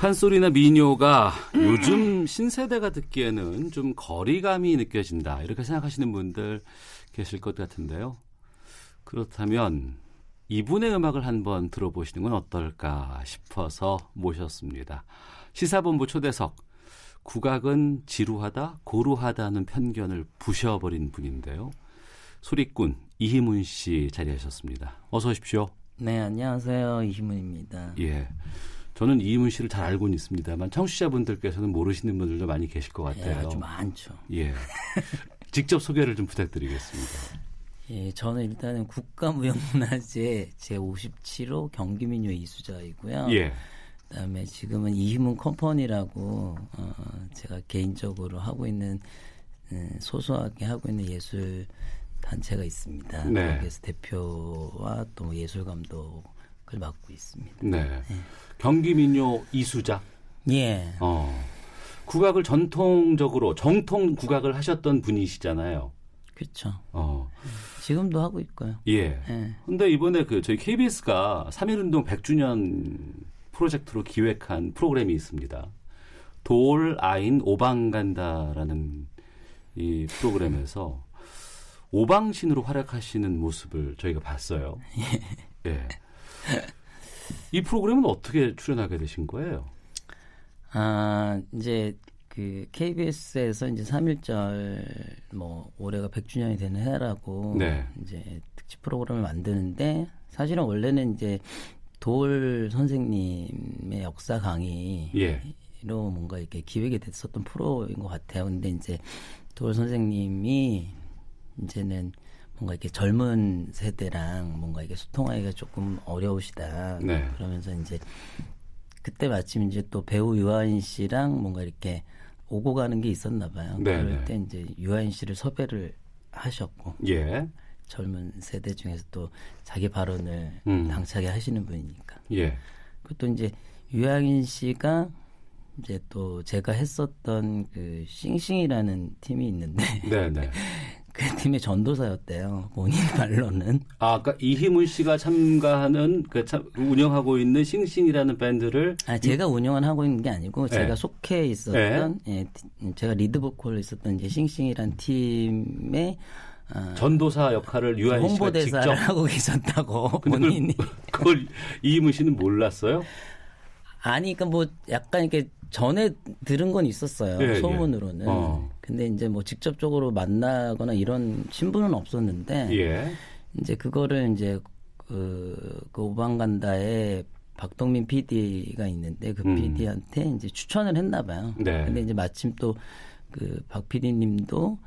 판소리나 민요가 요즘 신세대가 듣기에는 좀 거리감이 느껴진다. 이렇게 생각하시는 분들 계실 것 같은데요. 그렇다면 이분의 음악을 한번 들어보시는 건 어떨까 싶어서 모셨습니다. 시사본부 초대석, 국악은 지루하다, 고루하다는 편견을 부셔버린 분인데요. 소리꾼 이희문 씨 자리하셨습니다. 어서 오십시오. 네, 안녕하세요. 이희문입니다. 예, 저는 이희문 씨를 잘 알고는 있습니다만 청취자분들께서는 모르시는 분들도 많이 계실 것 같아요. 예, 아주 많죠. 예, 직접 소개를 좀 부탁드리겠습니다. 예, 저는 일단은 국가무형문화재 제57호 경기민요 이수자이고요. 예. 그다음에 지금은 이희문 컴퍼니라고 제가 개인적으로 하고 있는 소소하게 하고 있는 예술 단체가 있습니다. 네. 거기에서 대표와 또 예술 감독을 맡고 있습니다. 네. 예. 경기민요 이수자. 예. 국악을 전통적으로 정통 국악을 하셨던 분이시잖아요. 그렇죠. 어. 지금도 하고 있고요. 예. 예. 근데 이번에 저희 KBS가 3.1운동 100주년 프로젝트로 기획한 프로그램이 있습니다. 돌, 아인, 오방간다라는 이 프로그램에서 오방신으로 활약하시는 모습을 저희가 봤어요. 예. 이 프로그램은 어떻게 출연하게 되신 거예요? 이제 그 KBS에서 이제 3.1절 올해가 100주년이 되는 해라고 네. 이제 특집 프로그램을 만드는데 사실은 원래는 이제 돌 선생님의 역사 강의로 예. 뭔가 이렇게 기획이 됐었던 프로인 것 같아요. 근데 이제 돌 선생님이 이제는 뭔가 이렇게 젊은 세대랑 뭔가 이게 소통하기가 조금 어려우시다. 네. 그러면서 이제 그때 마침 이제 또 배우 유아인 씨랑 뭔가 이렇게 오고 가는 게 있었나 봐요. 네, 그럴 네. 때 이제 유아인 씨를 섭외를 하셨고 예. 젊은 세대 중에서 또 자기 발언을 당차게 하시는 분이니까. 예. 그것도 이제 유아인 씨가 이제 또 제가 했었던 그 싱싱이라는 팀이 있는데 네, 네. 그 팀의 전도사였대요. 본인 말로는. 그러니까 이희문 씨가 참가하는 운영하고 있는 싱싱이라는 밴드를 제가 운영을 하고 있는 게 아니고 제가 네. 속해 있었던 제가 리드 보컬로 있었던 이제 싱싱이라는 팀의 전도사 역할을 유아인 씨가 홍보대사를 직접 하고 계셨다고 근데 본인이. 그걸 이희문 씨는 몰랐어요? 아니, 그러니까 뭐 약간 이렇게 전에 들은 건 있었어요. 예, 소문으로는. 예. 근데 이제 뭐 직접적으로 만나거나 이런 신분은 없었는데 예. 이제 그거를 이제 그 오방간다에 박동민 PD가 있는데 그 PD한테 이제 추천을 했나 봐요. 네. 근데 이제 마침 또 그 박 PD님도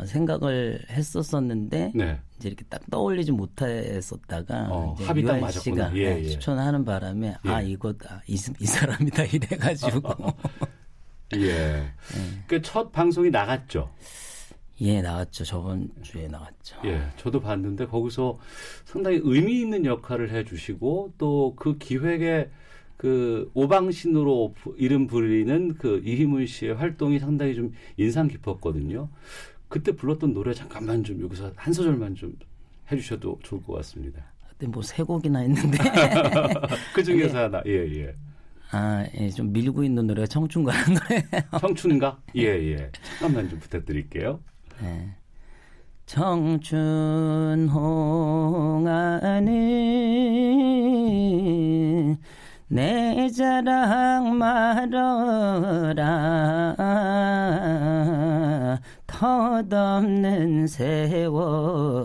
생각을 했었었는데 네. 이제 이렇게 딱 떠올리지 못했었다가 이제 합이 딱 유한 맞았구나. 씨가 예, 예. 추천하는 바람에 이거다 이 사람이다 이래가지고 예. 그 첫 방송이 나갔죠. 예, 나왔죠. 저번 주에 나왔죠. 예, 저도 봤는데 거기서 상당히 의미 있는 역할을 해주시고 또 그 기획에 그 오방신으로 이름 불리는 그 이희문 씨의 활동이 상당히 좀 인상 깊었거든요. 그때 불렀던 노래 잠깐만 좀 여기서 한 소절만 좀 해주셔도 좋을 것 같습니다. 그때 뭐 세 곡이나 했는데 그 중에서 하나. 예. 예, 좀 밀고 있는 노래가 청춘가라는 노래예요. 청춘가? 예. 잠깐만 좀 부탁드릴게요. 네. 청춘 홍하는 내 자랑 말어라 덧없는 세월에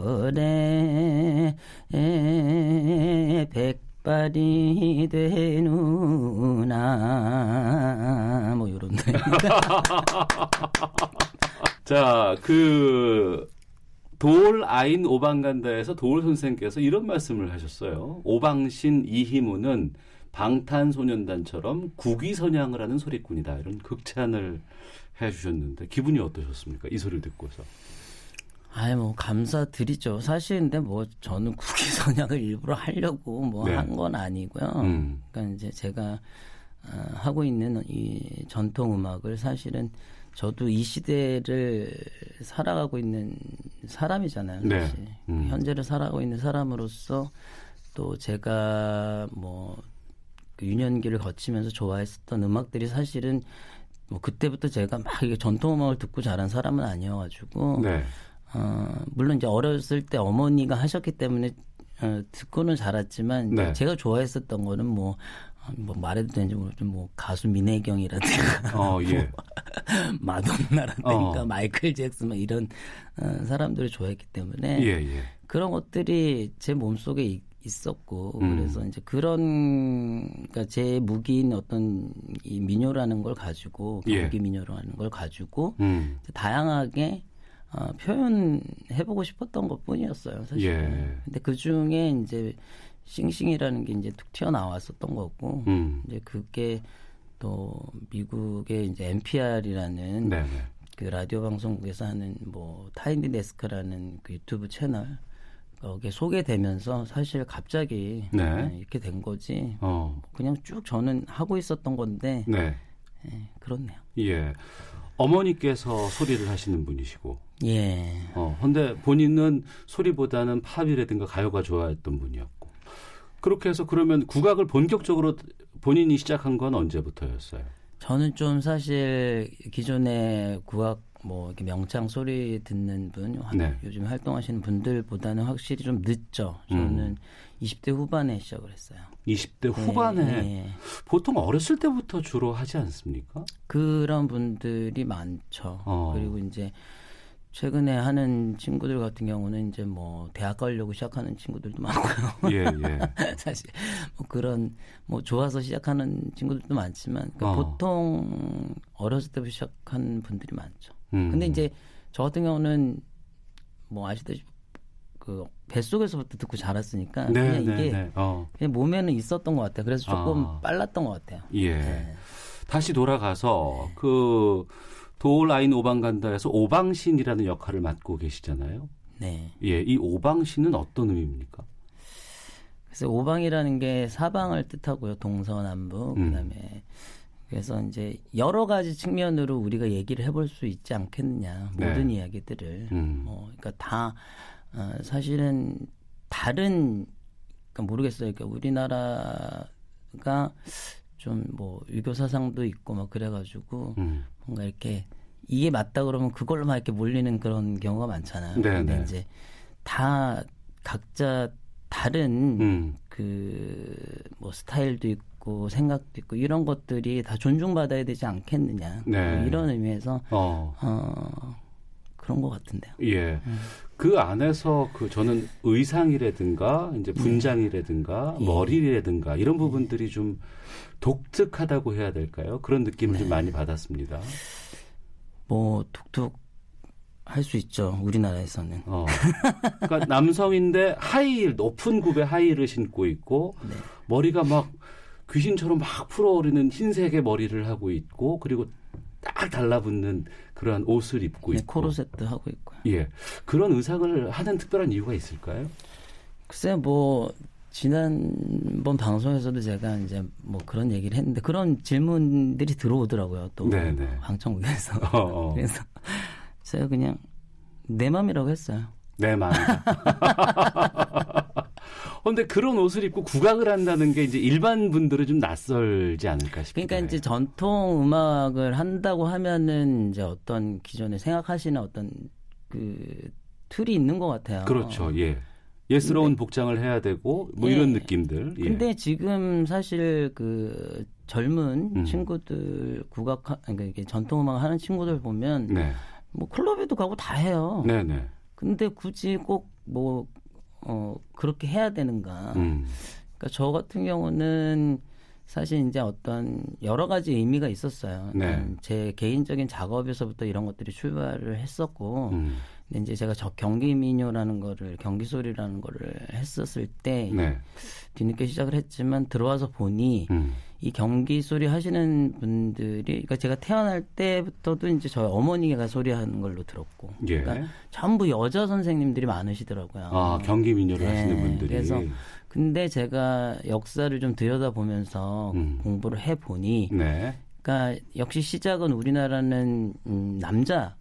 백발이 되누나 뭐 이런 자, 돌 아인 오방간다에서 도울 선생께서 이런 말씀을 하셨어요. 오방신 이희문은 방탄소년단처럼 국위선양을 하는 소리꾼이다. 이런 극찬을 해주셨는데 기분이 어떠셨습니까? 이 소리를 듣고서. 뭐 감사드리죠. 사실 근데 뭐 저는 국위선양을 일부러 하려고 뭐 한 건 아니고요. 그러니까 이제 제가 하고 있는 이 전통 음악을 사실은 저도 이 시대를 살아가고 있는 사람이잖아요. 사실. 현재를 살아가고 있는 사람으로서 또 제가 뭐 그 유년기를 거치면서 좋아했었던 음악들이 사실은 뭐 그때부터 제가 막 이게 전통 음악을 듣고 자란 사람은 아니어가지고 네. 물론 이제 어렸을 때 어머니가 하셨기 때문에 듣고는 자랐지만 네. 제가 좋아했었던 거는 뭐 말해도 되는지 모르겠지만 뭐 가수 민혜경이라든가 예. 마돈나라든가 마이클 잭슨 막 이런 사람들을 좋아했기 때문에 예. 그런 것들이 제 몸속에 있었고 그래서 이제 그러니까 제 무기인 어떤 이 민요라는 걸 가지고 경기 민요라는 걸 가지고 다양하게 표현해보고 싶었던 것뿐이었어요, 사실. 예. 근데 그 중에 이제 싱싱이라는 게 이제 툭 튀어나왔었던 거고, 이제 그게 또 미국의 이제 NPR이라는 네네. 그 라디오 방송국에서 하는 뭐 타이니 데스크라는 그 유튜브 채널 거기에 소개되면서 사실 갑자기 이렇게 된 거지. 그냥 쭉 저는 하고 있었던 건데, 네. 그렇네요. 예. 어머니께서 소리를 하시는 분이시고. 예. 근데 본인은 소리보다는 팝이라든가 가요가 좋아했던 분이었고. 그렇게 해서 그러면 국악을 본격적으로 본인이 시작한 건 언제부터였어요? 저는 좀 사실 기존의 국악 뭐 이렇게 명창 소리 듣는 분, 요즘 활동하시는 분들보다는 확실히 좀 늦죠. 저는 20대 후반에 시작을 했어요. 20대 후반에 보통 어렸을 때부터 주로 하지 않습니까? 그런 분들이 많죠. 그리고 이제 최근에 하는 친구들 같은 경우는 이제 뭐 대학 가려고 시작하는 친구들도 많고요. 예. 사실 뭐 그런 뭐 좋아서 시작하는 친구들도 많지만 그러니까 보통 어렸을 때부터 시작한 분들이 많죠. 근데 이제 저 같은 경우는 뭐 아시다시피 그 뱃속에서부터 듣고 자랐으니까 그냥 이게 그냥 몸에는 있었던 것 같아요. 그래서 조금 빨랐던 것 같아요. 예. 네. 다시 돌아가서 그 도라인 오방간다에서 오방신이라는 역할을 맡고 계시잖아요. 네. 예, 이 오방신은 어떤 의미입니까? 그래서 오방이라는 게 사방을 뜻하고요. 동서남북 그다음에 그래서 이제 여러 가지 측면으로 우리가 얘기를 해볼 수 있지 않겠느냐. 모든 이야기들을 그러니까 다 사실은 다른 그러니까 모르겠어요. 그러니까 우리나라가 좀 뭐 유교 사상도 있고 막 그래가지고 뭔가 이렇게 이게 맞다 그러면 그걸로만 이렇게 몰리는 그런 경우가 많잖아요. 근데 이제 다 각자 다른 그 뭐 스타일도 있고 생각도 있고 이런 것들이 다 존중받아야 되지 않겠느냐. 뭐 이런 의미에서 그런 것 같은데요. 예. 그 안에서 그 저는 의상이라든가 이제 분장이라든가 머리라든가 이런 부분들이 좀 독특하다고 해야 될까요? 그런 느낌을 좀 많이 받았습니다. 뭐 툭툭 할 수 있죠. 우리나라에서는. 그러니까 남성인데 하이힐 높은 굽의 하이힐을 신고 있고 머리가 막 귀신처럼 막 풀어오르는 흰색의 머리를 하고 있고 그리고 딱 달라붙는 그러한 옷을 입고 있고 코르셋도 하고 있고요. 예, 그런 의상을 하는 특별한 이유가 있을까요? 글쎄요, 뭐 지난번 방송에서도 제가 이제 뭐 그런 얘기를 했는데 그런 질문들이 들어오더라고요. 또 방청국에서. 그래서 제가 그냥 내 맘이라고 했어요. 내 맘이다. 그런데 그런 옷을 입고 국악을 한다는 게 이제 일반 분들은 좀 낯설지 않을까 싶어요. 그러니까 이제 전통 음악을 한다고 하면은 이제 어떤 기존에 생각하시는 어떤 그 틀이 있는 것 같아요. 그렇죠. 예. 예스러운 복장을 해야 되고 뭐 이런 느낌들. 근데 지금 사실 그 젊은 친구들 그러니까 이게 전통 음악 하는 친구들 보면 뭐 클럽에도 가고 다 해요. 네네. 근데 굳이 꼭 뭐 그렇게 해야 되는가? 그러니까 저 같은 경우는 사실 이제 어떤 여러 가지 의미가 있었어요. 제 개인적인 작업에서부터 이런 것들이 출발을 했었고, 근데 이제 제가 경기 민요라는 거를 경기 소리라는 거를 했었을 때 뒤늦게 시작을 했지만 들어와서 보니 이 경기 소리 하시는 분들이 그러니까 제가 태어날 때부터도 이제 저희 어머니가 소리하는 걸로 들었고, 그러니까 전부 여자 선생님들이 많으시더라고요. 아, 경기 민요를 하시는 분들이. 그래서 근데 제가 역사를 좀 들여다보면서 공부를 해 보니, 그러니까 역시 시작은 우리나라는 남자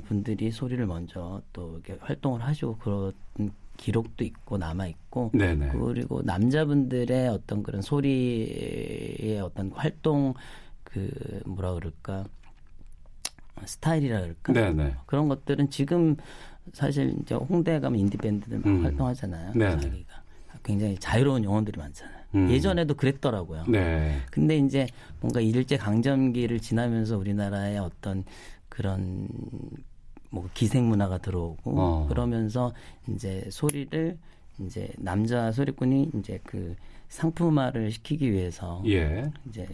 분들이 소리를 먼저 또 이렇게 활동을 하시고 기록도 있고 남아 있고 네네. 그리고 남자분들의 어떤 그런 소리의 어떤 활동 그 뭐라 그럴까 스타일이라 그럴까 네네. 그런 것들은 지금 사실 이제 홍대에 가면 인디 밴드들 막 활동하잖아요. 네네. 자기가 굉장히 자유로운 영혼들이 많잖아요. 예전에도 그랬더라고요. 네. 근데 이제 뭔가 일제 강점기를 지나면서 우리나라의 어떤 그런 뭐 기생 문화가 들어오고 그러면서 이제 소리를 이제 남자 소리꾼이 이제 그 상품화를 시키기 위해서 예. 이제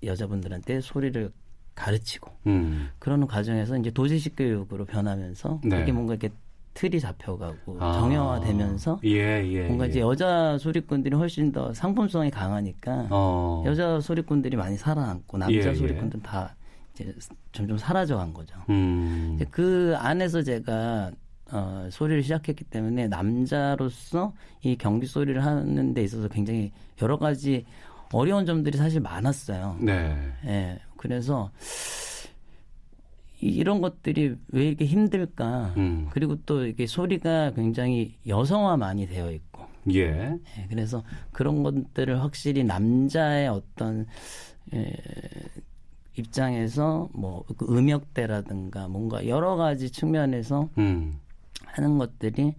여자분들한테 소리를 가르치고 그러는 과정에서 이제 도제식 교육으로 변하면서 네. 그게 뭔가 이렇게 틀이 잡혀가고 정형화되면서 예. 뭔가 이제 여자 소리꾼들이 훨씬 더 상품성이 강하니까 여자 소리꾼들이 많이 살아남고 남자 소리꾼들은 다 이제 점점 사라져간 거죠. 이제 그 안에서 제가 소리를 시작했기 때문에 남자로서 이 경기 소리를 하는 데 있어서 굉장히 여러 가지 어려운 점들이 사실 많았어요. 네. 예, 그래서 이런 것들이 왜 이렇게 힘들까? 그리고 또 이게 소리가 굉장히 여성화 많이 되어 있고. 예. 예, 그래서 그런 것들을 확실히 남자의 어떤 입장에서 뭐 그 음역대라든가 뭔가 여러 가지 측면에서 하는 것들이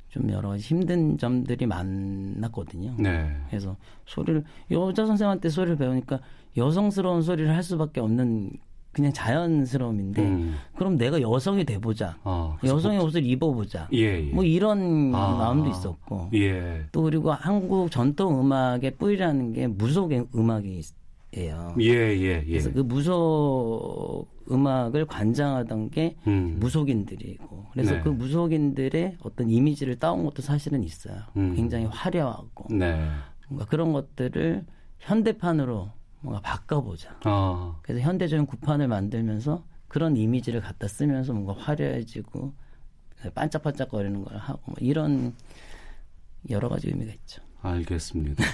좀 여러 가지 힘든 점들이 많았거든요. 네. 그래서 소리를 여자 선생님한테 소리를 배우니까 여성스러운 소리를 할 수밖에 없는 그냥 자연스러움인데 그럼 내가 여성이 돼보자. 여성의 옷을 입어보자. 예. 뭐 이런 마음도 있었고 예. 또 그리고 한국 전통 음악의 뿌리라는 게 무속 음악이에요. 예. 그래서 그 무속 음악을 관장하던 게 무속인들이고 그래서 네. 그 무속인들의 어떤 이미지를 따온 것도 사실은 있어요. 굉장히 화려하고 네. 뭔가 그런 것들을 현대판으로 뭔가 바꿔보자. 그래서 현대적인 구판을 만들면서 그런 이미지를 갖다 쓰면서 뭔가 화려해지고 반짝반짝거리는 걸 하고 뭐 이런 여러 가지 의미가 있죠. 알겠습니다.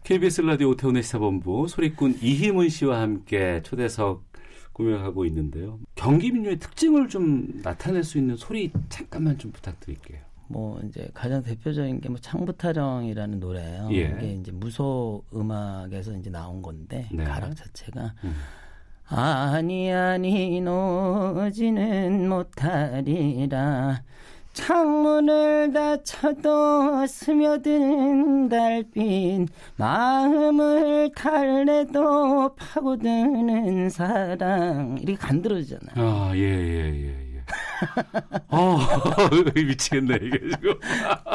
KBS 라디오 오태훈의 시사본부 소리꾼 이희문 씨와 함께 초대석 꾸며가고 있는데요. 경기 민요의 특징을 좀 나타낼 수 있는 소리 잠깐만 좀 부탁드릴게요. 뭐 이제 가장 대표적인 게 뭐 창부타령이라는 노래예요. 예. 이게 이제 무속 음악에서 이제 나온 건데 네. 가락 자체가 아니 노지는 못하리라 창문을 닫혀도 스며드는 달빛 마음을 달래도 파고드는 사랑 이렇게 간드러지잖아요. 예. 미치겠네 이게 지금.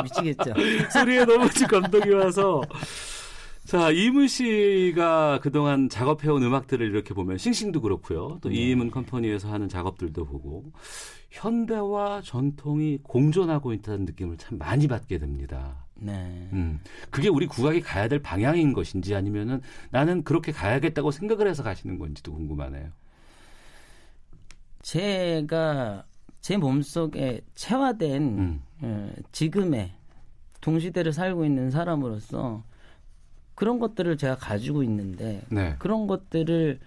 미치겠죠. 소리에 너무 감동이 와서. 자, 이문 씨가 그동안 작업해온 음악들을 이렇게 보면 싱싱도 그렇고요. 또 이문 컴퍼니에서 하는 작업들도 보고 현대와 전통이 공존하고 있다는 느낌을 참 많이 받게 됩니다. 네. 그게 우리 국악이 가야 될 방향인 것인지 아니면은 나는 그렇게 가야겠다고 생각을 해서 가시는 건지도 궁금하네요. 제가 제 몸속에 체화된 지금의 동시대를 살고 있는 사람으로서 그런 것들을 제가 가지고 있는데 네. 그런 것들을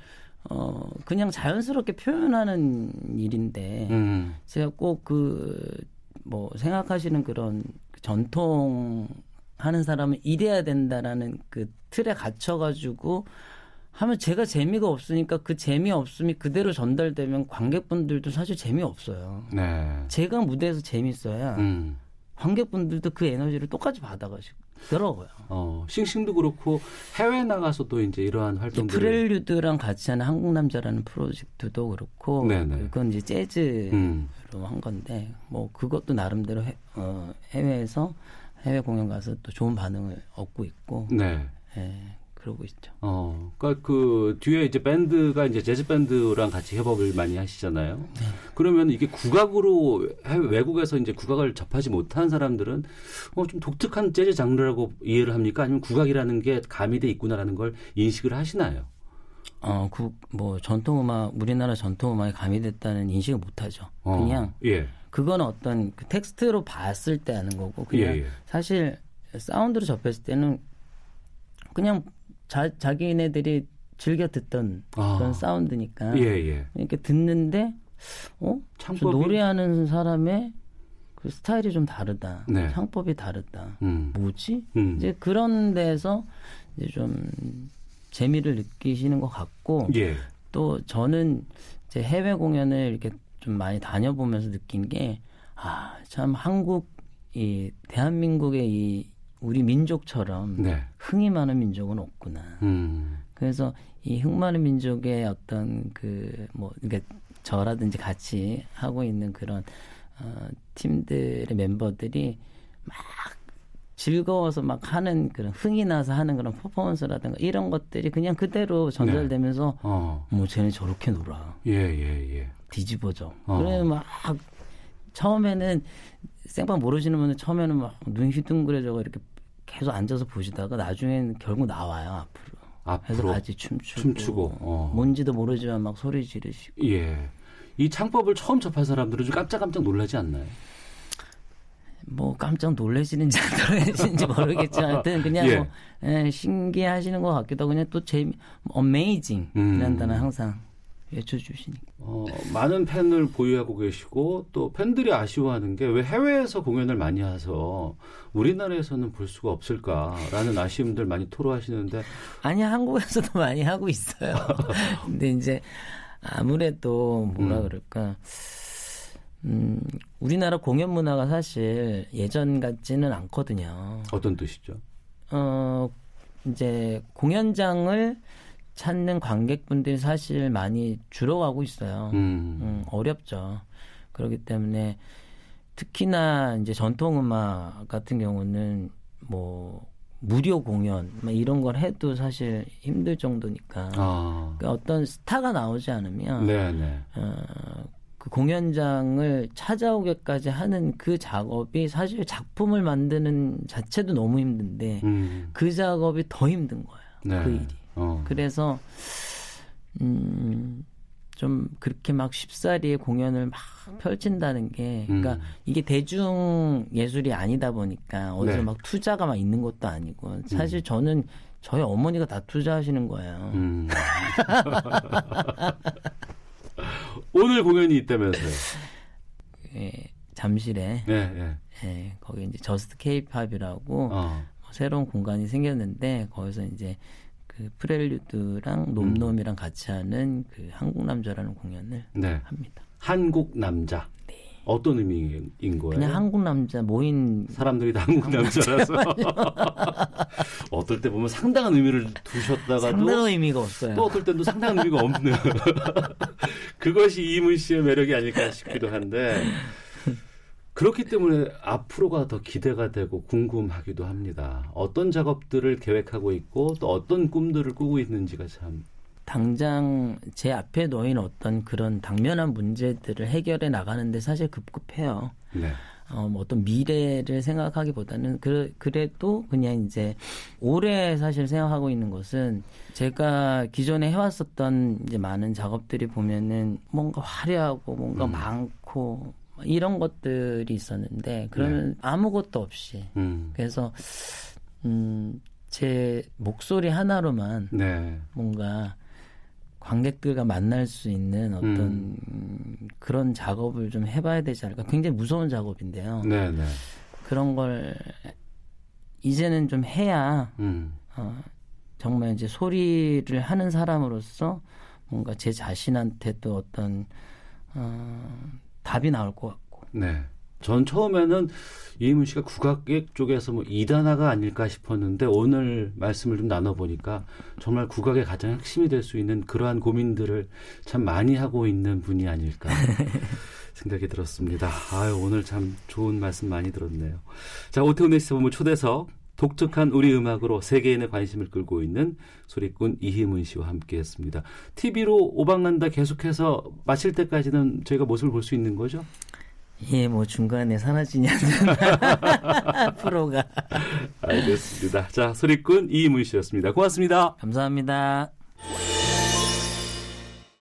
그냥 자연스럽게 표현하는 일인데 제가 꼭 뭐 생각하시는 그런 전통 하는 사람은 이래야 된다라는 그 틀에 갇혀가지고 하면 제가 재미가 없으니까 그 재미없음이 그대로 전달되면 관객분들도 사실 재미없어요. 네. 제가 무대에서 재밌어야 관객분들도 그 에너지를 똑같이 받아가시더라고요. 싱싱도 그렇고 해외 나가서도 이제 이러한 활동들을 프렐류드랑 같이 하는 한국 남자라는 프로젝트도 그렇고 네네. 그건 이제 재즈로 한 건데 뭐 그것도 나름대로 해외에서 해외 공연 가서 또 좋은 반응을 얻고 있고 네. 예, 그러고 있죠. 그러니까 그 뒤에 이제 밴드가 이제 재즈 밴드랑 같이 협업을 많이 하시잖아요. 네. 그러면 이게 국악으로 외국에서 이제 국악을 접하지 못한 사람들은 좀 독특한 재즈 장르라고 이해를 합니까? 아니면 국악이라는 게 가미돼 있구나라는 걸 인식을 하시나요? 뭐 전통음악 우리나라 전통음악이 가미됐다는 인식을 못하죠. 그냥 그거는 어떤 그 텍스트로 봤을 때 하는 거고 그냥 사실 사운드로 접했을 때는 그냥 자기네들이 즐겨 듣던 그런 사운드니까 이렇게 듣는데 저 노래하는 사람의 그 스타일이 좀 다르다. 네. 창법이 다르다. 뭐지? 이제 그런 데서 이제 좀 재미를 느끼시는 것 같고 예. 또 저는 이제 해외 공연을 이렇게 좀 많이 다녀보면서 느낀 게 참 이 대한민국의 이 우리 민족처럼 네. 흥이 많은 민족은 없구나. 그래서 이 흥 많은 민족의 어떤 그러니까 저라든지 같이 하고 있는 그런 팀들의 멤버들이 막 즐거워서 막 하는 그런 흥이 나서 하는 그런 퍼포먼스라든가 이런 것들이 그냥 그대로 전달되면서 뭐 쟤네 저렇게 놀아. 예. 뒤집어져. 그래 막 처음에는 생방 모르시는 분들 처음에는 막 눈 휘둥그레져가 이렇게 계속 앉아서 보시다가 나중에는 결국 나와요 앞으로. 그래서 같이 춤추고. 뭔지도 모르지만 막 소리 지르시고. 예. 이 창법을 처음 접한 사람들은 좀 깜짝 놀라지 않나요? 뭐 깜짝 놀라시는지 안 놀라시는지 모르겠지만 하여튼 그냥 신기하시는 것 같기도 하고 그냥 또 amazing 이런 단어 항상 외쳐주시니까. 많은 팬을 보유하고 계시고 또 팬들이 아쉬워하는 게 왜 해외에서 공연을 많이 해서 우리나라에서는 볼 수가 없을까라는 아쉬움들 많이 토로하시는데 아니 한국에서도 많이 하고 있어요. 근데 이제 아무래도 뭐라 그럴까 우리나라 공연 문화가 사실 예전 같지는 않거든요. 어떤 뜻이죠? 이제 공연장을 찾는 관객분들이 사실 많이 줄어가고 있어요. 어렵죠. 그렇기 때문에 특히나 이제 전통음악 같은 경우는 뭐 무료 공연 이런 걸 해도 사실 힘들 정도니까 그러니까 어떤 스타가 나오지 않으면 그 공연장을 찾아오게까지 하는 그 작업이 사실 작품을 만드는 자체도 너무 힘든데 그 작업이 더 힘든 거예요. 그 일이. 그래서 좀 그렇게 막 쉽사리에 공연을 막 펼친다는 게 그러니까 이게 대중 예술이 아니다 보니까 어디서 막 투자가 막 있는 것도 아니고 사실 저는 저희 어머니가 다 투자하시는 거예요. 오늘 공연이 있다면서요? 예, 잠실에 거기 이제 저스트 K-팝이라고 새로운 공간이 생겼는데 거기서 이제 그 프렐류드랑 놈놈이랑 같이 하는 그 한국 남자라는 공연을 합니다. 한국 남자. 네. 어떤 의미인 거예요? 그냥 한국 남자 모인 사람들이 다 한국 남자라서 어떨 때 보면 상당한 의미를 두셨다가도 상당한 의미가 없어요. 또 어떨 때도 상당한 의미가 없는 그것이 이문 씨의 매력이 아닐까 싶기도 한데 그렇기 때문에 앞으로가 더 기대가 되고 궁금하기도 합니다. 어떤 작업들을 계획하고 있고 또 어떤 꿈들을 꾸고 있는지가 참. 당장 제 앞에 놓인 어떤 그런 당면한 문제들을 해결해 나가는데 사실 급급해요. 뭐 어떤 미래를 생각하기보다는 그래도 그냥 이제 올해 사실 생각하고 있는 것은 제가 기존에 해왔었던 이제 많은 작업들이 보면은 뭔가 화려하고 뭔가 많고 이런 것들이 있었는데 그러면 아무것도 없이 그래서 제 목소리 하나로만 뭔가 관객들과 만날 수 있는 어떤 그런 작업을 좀 해봐야 되지 않을까. 굉장히 무서운 작업인데요. 그런 걸 이제는 좀 해야 정말 이제 소리를 하는 사람으로서 뭔가 제 자신한테도 어떤 답이 나올 것 같고. 전 처음에는 이문 씨가 국악계 쪽에서 뭐 이단아가 아닐까 싶었는데 오늘 말씀을 좀 나눠보니까 정말 국악의 가장 핵심이 될 수 있는 그러한 고민들을 참 많이 하고 있는 분이 아닐까 생각이 들었습니다. 오늘 참 좋은 말씀 많이 들었네요. 자, 오태훈의 시사본부 초대석 독특한 우리 음악으로 세계인의 관심을 끌고 있는 소리꾼 이희문 씨와 함께했습니다. TV로 오방난다 계속해서 마칠 때까지는 저희가 모습을 볼 수 있는 거죠? 예, 뭐 중간에 사라지냐는 프로가. 알겠습니다. 자, 소리꾼 이희문 씨였습니다. 고맙습니다. 감사합니다.